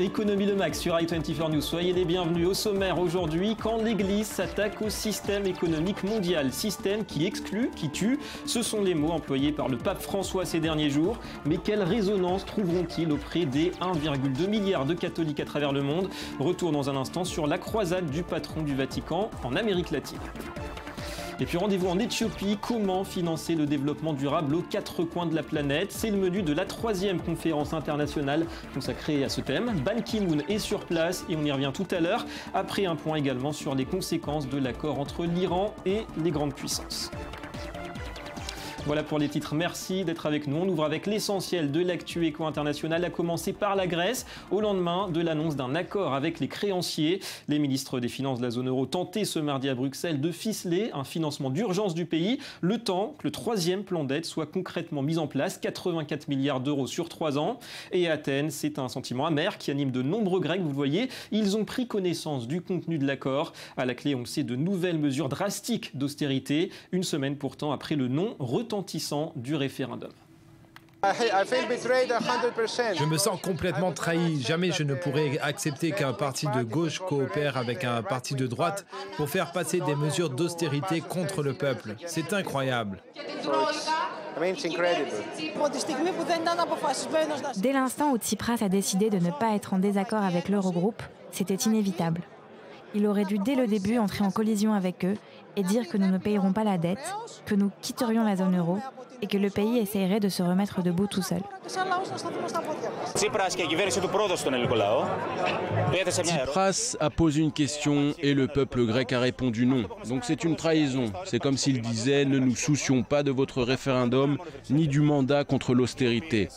Économie le max sur i24 News. Soyez les bienvenus. Au sommaire aujourd'hui, quand l'Église s'attaque au système économique mondial. Système qui exclut, qui tue. Ce sont les mots employés par le pape François ces derniers jours. Mais quelle résonance trouveront-ils auprès des 1,2 milliard de catholiques à travers le monde? Retour dans un instant sur la croisade du patron du Vatican en Amérique latine. Et puis rendez-vous en Éthiopie, comment financer le développement durable aux quatre coins de la planète? C'est le menu de la 3e conférence internationale consacrée à ce thème. Ban Ki-moon est sur place et on y revient tout à l'heure, après un point également sur les conséquences de l'accord entre l'Iran et les grandes puissances. Voilà pour les titres, merci d'être avec nous. On ouvre avec l'essentiel de l'actu éco-international, à commencer par la Grèce, au lendemain de l'annonce d'un accord avec les créanciers. Les ministres des Finances de la zone euro tentaient ce mardi à Bruxelles de ficeler un financement d'urgence du pays, le temps que le 3e plan d'aide soit concrètement mis en place, 84 milliards d'euros sur 3 ans. Et à Athènes, c'est un sentiment amer qui anime de nombreux Grecs, vous le voyez. Ils ont pris connaissance du contenu de l'accord. À la clé, on le sait, de nouvelles mesures drastiques d'austérité, une semaine pourtant après le non retentissant du référendum. Je me sens complètement trahi. Jamais je ne pourrais accepter qu'un parti de gauche coopère avec un parti de droite pour faire passer des mesures d'austérité contre le peuple. C'est incroyable. Dès l'instant où Tsipras a décidé de ne pas être en désaccord avec l'Eurogroupe, c'était inévitable. Il aurait dû dès le début entrer en collision avec eux et dire que nous ne payerons pas la dette, que nous quitterions la zone euro et que le pays essayerait de se remettre debout tout seul. Tsipras a posé une question et le peuple grec a répondu non. Donc c'est une trahison. C'est comme s'il disait « Ne nous soucions pas de votre référendum ni du mandat contre l'austérité ».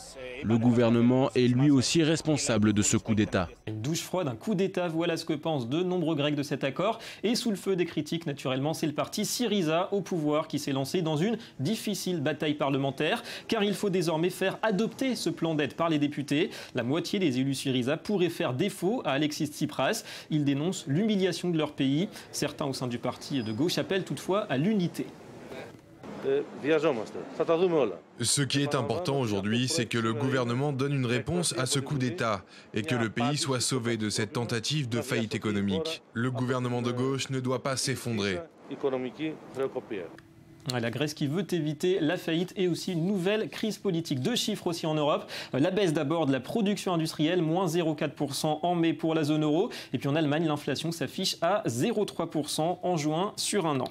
Le gouvernement est lui aussi responsable de ce coup d'État. Une douche froide, un coup d'État, voilà ce que pensent de nombreux Grecs de cet accord. Et sous le feu des critiques, naturellement, c'est le parti Syriza au pouvoir qui s'est lancé dans une difficile bataille parlementaire. Car il faut désormais faire adopter ce plan d'aide par les députés. La moitié des élus Syriza pourraient faire défaut à Alexis Tsipras. Ils dénoncent l'humiliation de leur pays. Certains au sein du parti de gauche appellent toutefois à l'unité. Ce qui est important aujourd'hui, c'est que le gouvernement donne une réponse à ce coup d'État et que le pays soit sauvé de cette tentative de faillite économique. Le gouvernement de gauche ne doit pas s'effondrer. La Grèce qui veut éviter la faillite et aussi une nouvelle crise politique. 2 chiffres aussi en Europe. La baisse d'abord de la production industrielle, moins 0,4% en mai pour la zone euro. Et puis en Allemagne, l'inflation s'affiche à 0,3% en juin sur un an.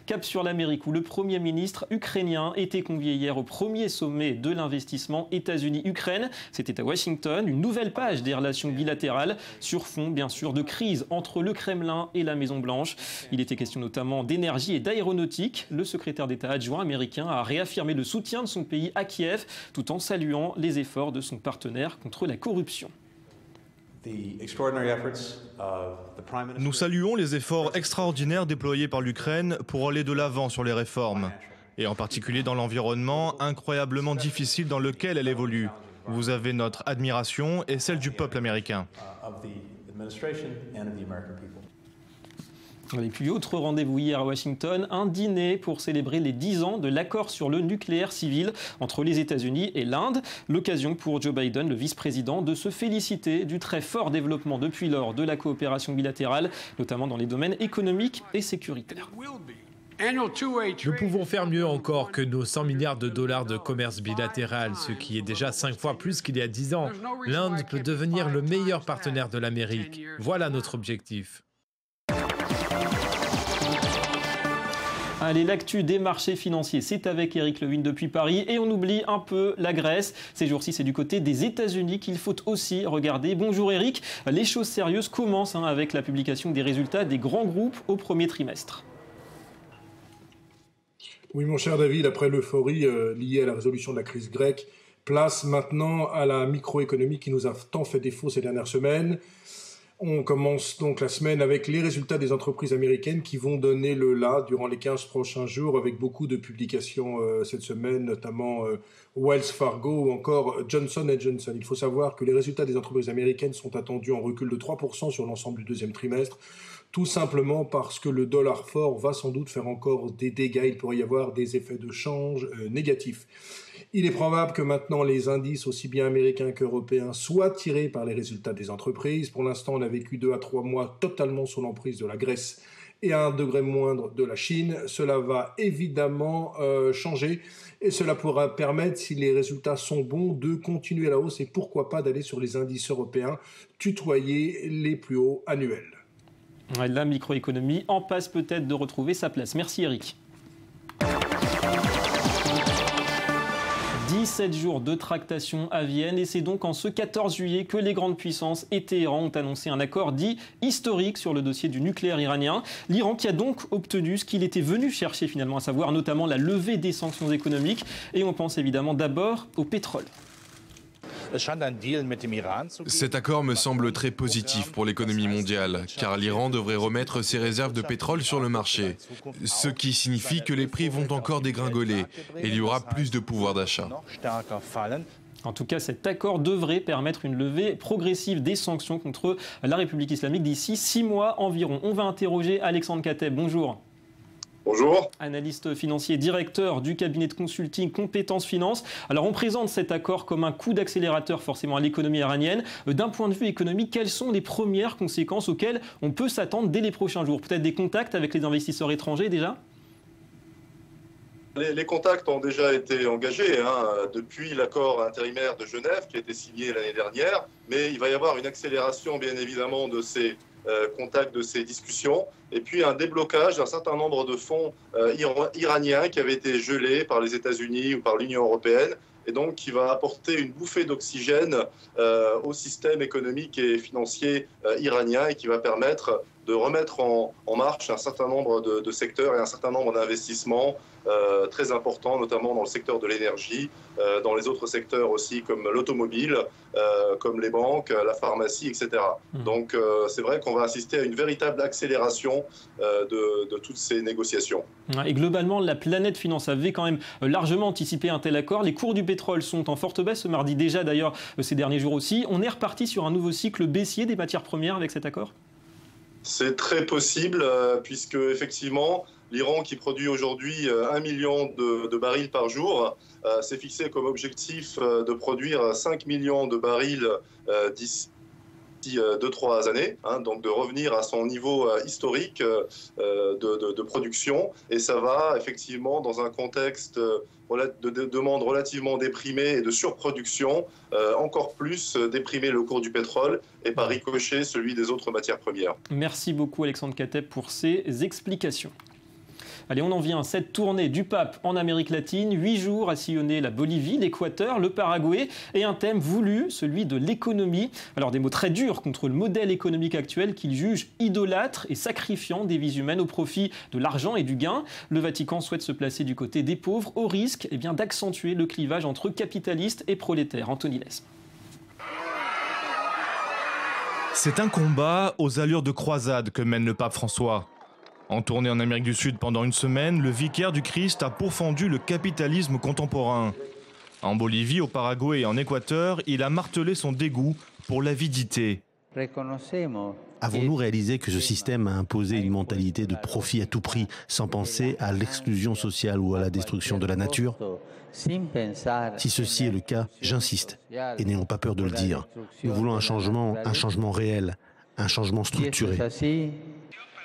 Cap sur l'Amérique où le Premier ministre ukrainien était convié hier au premier sommet de l'investissement États-Unis-Ukraine. C'était à Washington, une nouvelle page des relations bilatérales sur fond bien sûr de crise entre le Kremlin et la Maison-Blanche. Il était question notamment d'énergie et d'aéronautique. Le secrétaire d'État adjoint américain a réaffirmé le soutien de son pays à Kiev tout en saluant les efforts de son partenaire contre la corruption. Nous saluons les efforts extraordinaires déployés par l'Ukraine pour aller de l'avant sur les réformes, et en particulier dans l'environnement incroyablement difficile dans lequel elle évolue. Vous avez notre admiration et celle du peuple américain. Et puis autre rendez-vous hier à Washington, un dîner pour célébrer les 10 ans de l'accord sur le nucléaire civil entre les États-Unis et l'Inde. L'occasion pour Joe Biden, le vice-président, de se féliciter du très fort développement depuis lors de la coopération bilatérale, notamment dans les domaines économiques et sécuritaires. Nous pouvons faire mieux encore que nos 100 milliards de dollars de commerce bilatéral, ce qui est déjà 5 fois plus qu'il y a 10 ans. L'Inde peut devenir le meilleur partenaire de l'Amérique. Voilà notre objectif. Allez, l'actu des marchés financiers, c'est avec Eric Levin depuis Paris et on oublie un peu la Grèce. Ces jours-ci, c'est du côté des États-Unis qu'il faut aussi regarder. Bonjour Eric, les choses sérieuses commencent avec la publication des résultats des grands groupes au premier trimestre. Oui, mon cher David, après l'euphorie liée à la résolution de la crise grecque, place maintenant à la microéconomie qui nous a tant fait défaut ces dernières semaines. On commence donc la semaine avec les résultats des entreprises américaines qui vont donner le là durant les 15 prochains jours avec beaucoup de publications cette semaine, notamment Wells Fargo ou encore Johnson & Johnson. Il faut savoir que les résultats des entreprises américaines sont attendus en recul de 3% sur l'ensemble du deuxième trimestre. tout simplement parce que le dollar fort va sans doute faire encore des dégâts. Il pourrait y avoir des effets de change négatifs. Il est probable que maintenant les indices, aussi bien américains qu'européens, soient tirés par les résultats des entreprises. Pour l'instant, on a vécu 2 à 3 mois totalement sous l'emprise de la Grèce et à un degré moindre de la Chine. Cela va évidemment changer et cela pourra permettre, si les résultats sont bons, de continuer la hausse et pourquoi pas d'aller sur les indices européens, tutoyer les plus hauts annuels. La microéconomie en passe peut-être de retrouver sa place. Merci Eric. 17 jours de tractation à Vienne et c'est donc en ce 14 juillet que les grandes puissances et Téhéran ont annoncé un accord dit historique sur le dossier du nucléaire iranien. L'Iran qui a donc obtenu ce qu'il était venu chercher finalement, à savoir notamment la levée des sanctions économiques et on pense évidemment d'abord au pétrole. Cet accord me semble très positif pour l'économie mondiale, car l'Iran devrait remettre ses réserves de pétrole sur le marché, ce qui signifie que les prix vont encore dégringoler et il y aura plus de pouvoir d'achat. En tout cas, cet accord devrait permettre une levée progressive des sanctions contre la République islamique d'ici 6 mois environ. On va interroger Alexandre Kateb. Bonjour. Bonjour. Analyste financier, directeur du cabinet de consulting Compétences Finance. Alors on présente cet accord comme un coup d'accélérateur forcément à l'économie iranienne. D'un point de vue économique, quelles sont les premières conséquences auxquelles on peut s'attendre dès les prochains jours? Peut-être des contacts avec les investisseurs étrangers déjà? Les contacts ont déjà été engagés depuis l'accord intérimaire de Genève qui a été signé l'année dernière, mais il va y avoir une accélération bien évidemment de ces contacts, de ces discussions, et puis un déblocage d'un certain nombre de fonds iraniens qui avaient été gelés par les États-Unis ou par l'Union européenne, et donc qui va apporter une bouffée d'oxygène au système économique et financier iranien et qui va permettre de remettre en marche un certain nombre de secteurs et un certain nombre d'investissements très importants, notamment dans le secteur de l'énergie, dans les autres secteurs aussi comme l'automobile, comme les banques, la pharmacie, etc. Donc c'est vrai qu'on va assister à une véritable accélération de toutes ces négociations. Et globalement, la planète finance avait quand même largement anticipé un tel accord. Les cours du pétrole sont en forte baisse ce mardi déjà, d'ailleurs ces derniers jours aussi. On est reparti sur un nouveau cycle baissier des matières premières avec cet accord ? C'est très possible, puisque effectivement, l'Iran qui produit aujourd'hui 1 million de barils par jour s'est fixé comme objectif de produire 5 millions de barils d'ici 2-3 années, donc de revenir à son niveau historique de production. Et ça va effectivement dans un contexte de demande relativement déprimée et de surproduction, encore plus déprimer le cours du pétrole et par ricochet celui des autres matières premières. Merci beaucoup Alexandre Kateb pour ces explications. Allez, on en vient à cette tournée du pape en Amérique latine. 8 jours à sillonner la Bolivie, l'Équateur, le Paraguay et un thème voulu, celui de l'économie. Alors des mots très durs contre le modèle économique actuel qu'il juge idolâtre et sacrifiant des vies humaines au profit de l'argent et du gain. Le Vatican souhaite se placer du côté des pauvres au risque d'accentuer le clivage entre capitalistes et prolétaires. Anthony Lès. C'est un combat aux allures de croisade que mène le pape François. En tournée en Amérique du Sud pendant une semaine, le vicaire du Christ a pourfendu le capitalisme contemporain. En Bolivie, au Paraguay et en Équateur, il a martelé son dégoût pour l'avidité. Avons-nous réalisé que ce système a imposé une mentalité de profit à tout prix, sans penser à l'exclusion sociale ou à la destruction de la nature? Si ceci est le cas, j'insiste, et n'ayons pas peur de le dire. Nous voulons un changement réel, un changement structuré.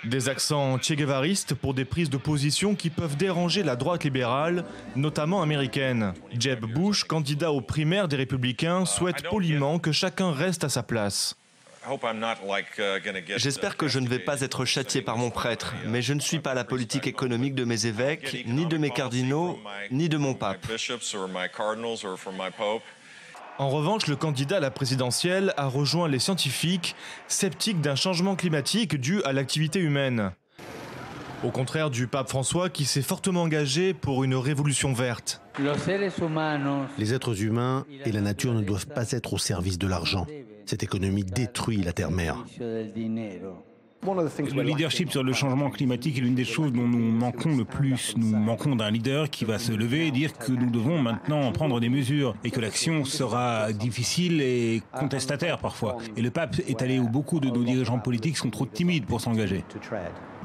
Des accents che-guévaristes pour des prises de position qui peuvent déranger la droite libérale, notamment américaine. Jeb Bush, candidat aux primaires des Républicains, souhaite poliment que chacun reste à sa place. J'espère que je ne vais pas être châtié par mon prêtre, mais je ne suis pas la politique économique de mes évêques, ni de mes cardinaux, ni de mon pape. En revanche, le candidat à la présidentielle a rejoint les scientifiques, sceptiques d'un changement climatique dû à l'activité humaine. Au contraire du pape François qui s'est fortement engagé pour une révolution verte. Les êtres humains et la nature ne doivent pas être au service de l'argent. Cette économie détruit la terre-mère. Le leadership sur le changement climatique est l'une des choses dont nous manquons le plus. Nous manquons d'un leader qui va se lever et dire que nous devons maintenant prendre des mesures et que l'action sera difficile et contestataire parfois. Et le pape est allé où beaucoup de nos dirigeants politiques sont trop timides pour s'engager.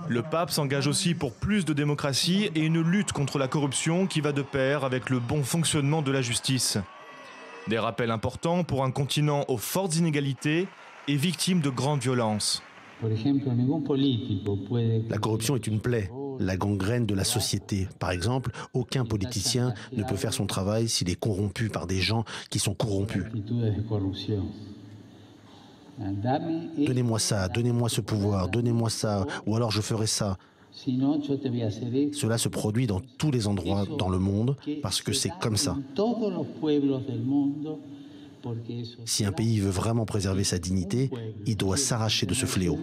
Le pape s'engage aussi pour plus de démocratie et une lutte contre la corruption qui va de pair avec le bon fonctionnement de la justice. Des rappels importants pour un continent aux fortes inégalités et victime de grandes violences. La corruption est une plaie, la gangrène de la société. Par exemple, aucun politicien ne peut faire son travail s'il est corrompu par des gens qui sont corrompus. Donnez-moi ça, donnez-moi ce pouvoir, donnez-moi ça, ou alors je ferai ça. Cela se produit dans tous les endroits dans le monde parce que c'est comme ça. Si un pays veut vraiment préserver sa dignité, il doit s'arracher de ce fléau.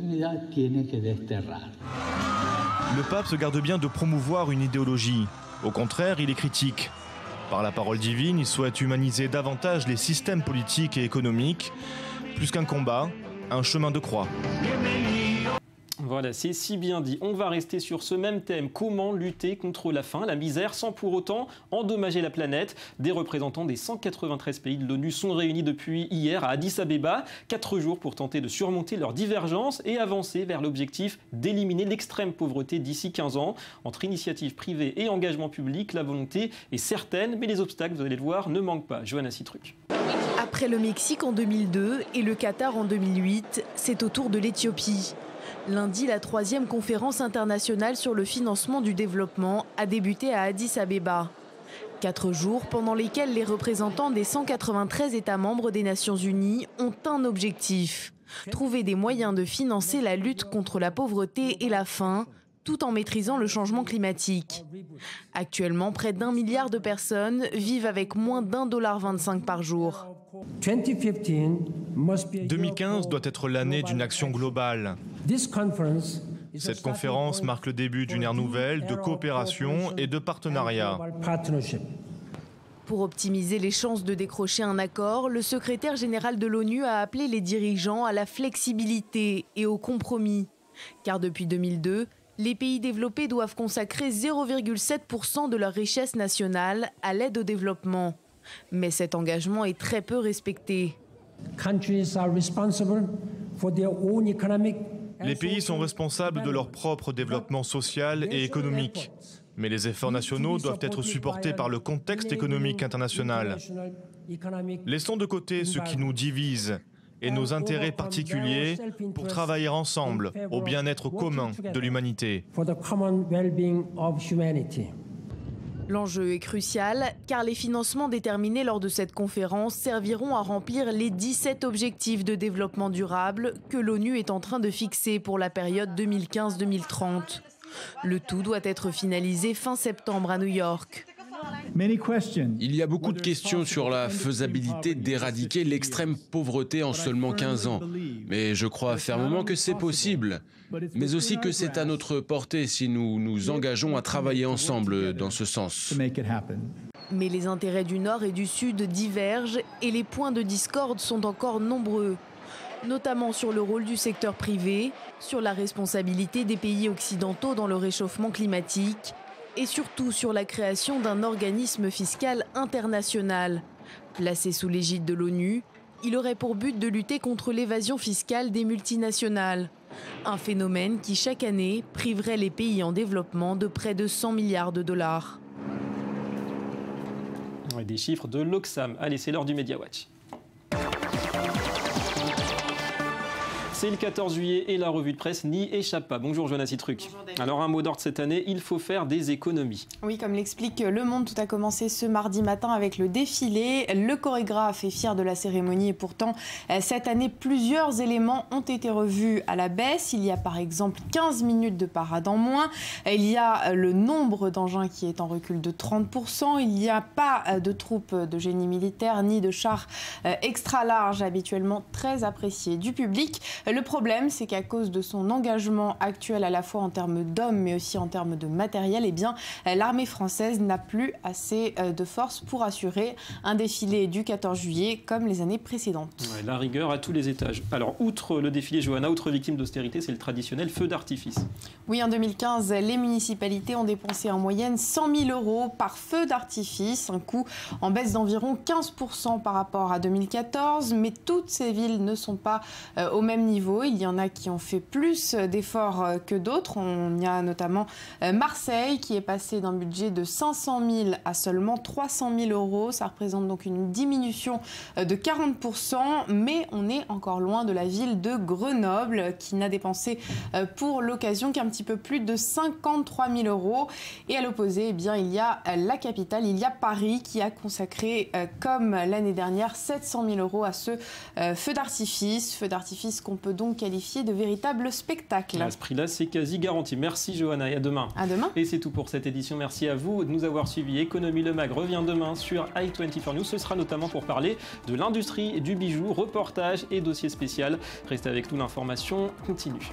Le pape se garde bien de promouvoir une idéologie. Au contraire, il est critique. Par la parole divine, il souhaite humaniser davantage les systèmes politiques et économiques. Plus qu'un combat, un chemin de croix. Voilà, c'est si bien dit. On va rester sur ce même thème. Comment lutter contre la faim, la misère, sans pour autant endommager la planète? Des représentants des 193 pays de l'ONU sont réunis depuis hier à Addis Abeba. 4 jours pour tenter de surmonter leurs divergences et avancer vers l'objectif d'éliminer l'extrême pauvreté d'ici 15 ans. Entre initiatives privées et engagement public, la volonté est certaine, mais les obstacles, vous allez le voir, ne manquent pas. Johanna Citruc. Après le Mexique en 2002 et le Qatar en 2008, c'est au tour de l'Éthiopie. Lundi, la 3e conférence internationale sur le financement du développement a débuté à Addis Abeba. 4 jours pendant lesquels les représentants des 193 États membres des Nations Unies ont un objectif: trouver des moyens de financer la lutte contre la pauvreté et la faim, tout en maîtrisant le changement climatique. Actuellement, près d'1 milliard de personnes vivent avec moins d'1,25 $ par jour. 2015 doit être l'année d'une action globale. Cette conférence marque le début d'une ère nouvelle de coopération et de partenariat. Pour optimiser les chances de décrocher un accord, le secrétaire général de l'ONU a appelé les dirigeants à la flexibilité et au compromis. Car depuis 2002, les pays développés doivent consacrer 0,7% de leur richesse nationale à l'aide au développement. Mais cet engagement est très peu respecté. Les pays sont responsables de leur propre développement social et économique. Mais les efforts nationaux doivent être supportés par le contexte économique international. Laissons de côté ce qui nous divise et nos intérêts particuliers pour travailler ensemble au bien-être commun de l'humanité. L'enjeu est crucial car les financements déterminés lors de cette conférence serviront à remplir les 17 objectifs de développement durable que l'ONU est en train de fixer pour la période 2015-2030. Le tout doit être finalisé fin septembre à New York. Il y a beaucoup de questions sur la faisabilité d'éradiquer l'extrême pauvreté en seulement 15 ans. Mais je crois fermement que c'est possible, mais aussi que c'est à notre portée si nous nous engageons à travailler ensemble dans ce sens. Mais les intérêts du Nord et du Sud divergent et les points de discorde sont encore nombreux, notamment sur le rôle du secteur privé, sur la responsabilité des pays occidentaux dans le réchauffement climatique et surtout sur la création d'un organisme fiscal international. Placé sous l'égide de l'ONU, il aurait pour but de lutter contre l'évasion fiscale des multinationales. Un phénomène qui, chaque année, priverait les pays en développement de près de 100 milliards de dollars. Des chiffres de l'Oxfam. Allez, c'est l'heure du Media Watch. C'est le 14 juillet et la revue de presse n'y échappe pas. Bonjour Johanna Citruc. Alors un mot d'ordre cette année, il faut faire des économies. Oui, comme l'explique Le Monde, tout a commencé ce mardi matin avec le défilé. Le chorégraphe est fier de la cérémonie et pourtant, cette année, plusieurs éléments ont été revus à la baisse. Il y a par exemple 15 minutes de parade en moins. Il y a le nombre d'engins qui est en recul de 30%. Il n'y a pas de troupes de génie militaire ni de chars extra larges, habituellement très appréciés du public. Le problème, c'est qu'à cause de son engagement actuel à la fois en termes d'hommes mais aussi en termes de matériel, eh bien, l'armée française n'a plus assez de force pour assurer un défilé du 14 juillet comme les années précédentes. Ouais, la rigueur à tous les étages. Alors, outre le défilé, Johanna, autre victime d'austérité, c'est le traditionnel feu d'artifice. Oui, en 2015, les municipalités ont dépensé en moyenne 100 000 € par feu d'artifice, un coût en baisse d'environ 15% par rapport à 2014, mais toutes ces villes ne sont pas au même niveau. Il y en a qui ont fait plus d'efforts que d'autres. On y a notamment Marseille qui est passé d'un budget de 500 000 à seulement 300 000 €. Ça représente donc une diminution de 40%, mais on est encore loin de la ville de Grenoble qui n'a dépensé pour l'occasion qu'un petit peu plus de 53 000 €. Et à l'opposé, eh bien, il y a la capitale, il y a Paris qui a consacré, comme l'année dernière, 700 000 € à ce feu d'artifice qu'on peut donc qualifier de véritable spectacle. À ce prix-là, c'est quasi garanti. Merci Johanna et à demain. À demain. Et c'est tout pour cette édition. Merci à vous de nous avoir suivis. Économie Le Mag revient demain sur i24 News. Ce sera notamment pour parler de l'industrie du bijou, reportage et dossier spécial. Restez avec nous, l'information continue.